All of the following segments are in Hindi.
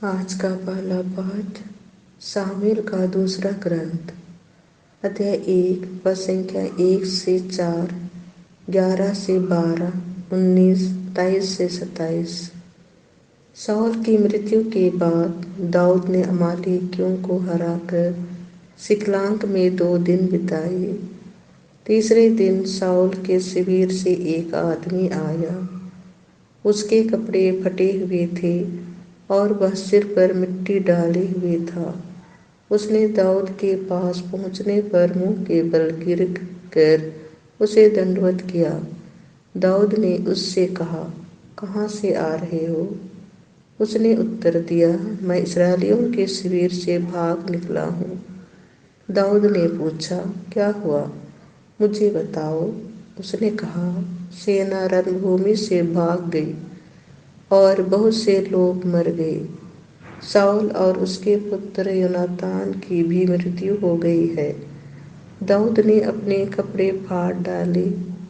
आज का पहला पाठ सामुएल का दूसरा ग्रंथ, अध्याय 1, पद संख्या 1 से 4, 11 से 12, 19, 23 से 27। शाऊल की मृत्यु के बाद दाऊद ने अमालेकियों को हराकर सिकलाग में 2 दिन बिताए। तीसरे दिन शाऊल के शिविर से एक आदमी आया। उसके कपड़े फटे हुए थे और वह सिर पर मिट्टी डाले हुए था। उसने दाऊद के पास पहुंचने पर मुंह के बल गिर कर उसे दंडवत किया। दाऊद ने उससे कहा, कहाँ से आ रहे हो? उसने उत्तर दिया, मैं इस्राएलियों के शिविर से भाग निकला हूँ। दाऊद ने पूछा, क्या हुआ, मुझे बताओ। उसने कहा, सेना रणभूमि से भाग गई और बहुत से लोग मर गए। शाऊल और उसके पुत्र योनातान की भी मृत्यु हो गई है। दाऊद ने अपने कपड़े फाड़ डाले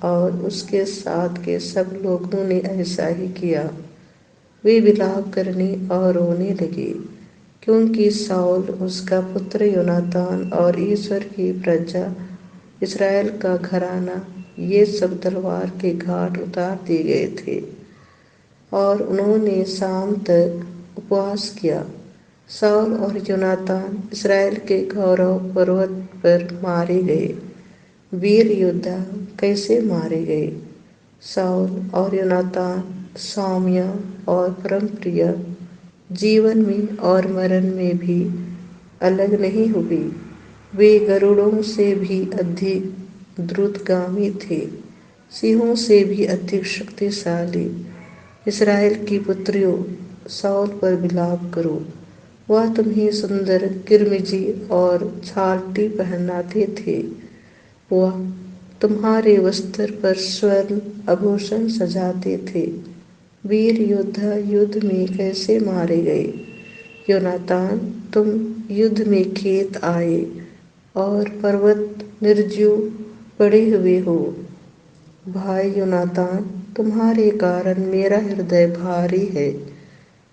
और उसके साथ के सब लोगों ने ऐसा ही किया। वे विलाप करने और रोने लगे, क्योंकि शाऊल, उसका पुत्र योनातान और ईश्वर की प्रजा इस्राएल का घराना, ये सब तलवार के घाट उतार दिए गए थे। और उन्होंने शाम तक उपवास किया। शाऊल और योनातान इस्राएल के गौरव पर्वत पर मारे गए। वीर योद्धा कैसे मारे गए? शाऊल और योनातान सौम्य और परम प्रिय, जीवन में और मरण में भी अलग नहीं हुए। वे गरुड़ों से भी अधिक द्रुतगामी थे, सिंहों से भी अधिक शक्तिशाली। इस्राएल की पुत्रियों, शाऊल पर विलाप करो। वह तुम्हें सुंदर किरमिजी और छालटी पहनाते थे। वह तुम्हारे वस्त्र पर स्वर्ण आभूषण सजाते थे। वीर योद्धा युद्ध में कैसे मारे गए? योनातान, तुम युद्ध में खेत आए और पर्वत निर्जीव पड़े हुए हो। भाई योनातान, तुम्हारे कारण मेरा हृदय भारी है।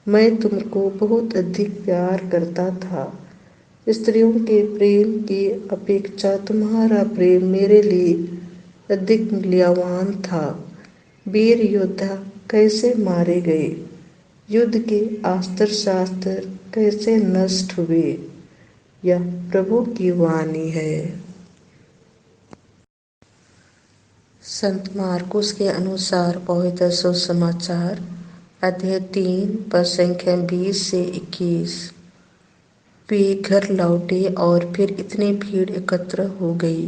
मैं तुमको बहुत अधिक प्यार करता था। स्त्रियों के प्रेम की अपेक्षा तुम्हारा प्रेम मेरे लिए अधिक मूल्यवान था। वीर योद्धा कैसे मारे गए? युद्ध के अस्त्र शस्त्र कैसे नष्ट हुए? यह प्रभु की वाणी है। संत मार्कुस के अनुसार पवित्र सुसमाचार, अध्याय 3, पद संख्या 20 से 21। वे घर लौटे और फिर इतनी भीड़ एकत्र हो गई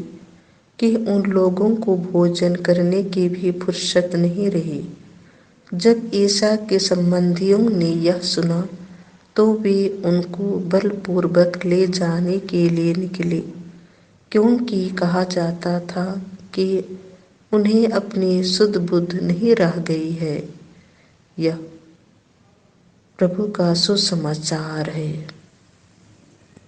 कि उन लोगों को भोजन करने की भी फुर्सत नहीं रही। जब ईसा के संबंधियों ने यह सुना तो वे उनको बलपूर्वक ले जाने के लिए निकले, क्योंकि कहा जाता था कि उन्हें अपनी सुध बुध नहीं रह गई है। यह प्रभु का सुसमाचार है।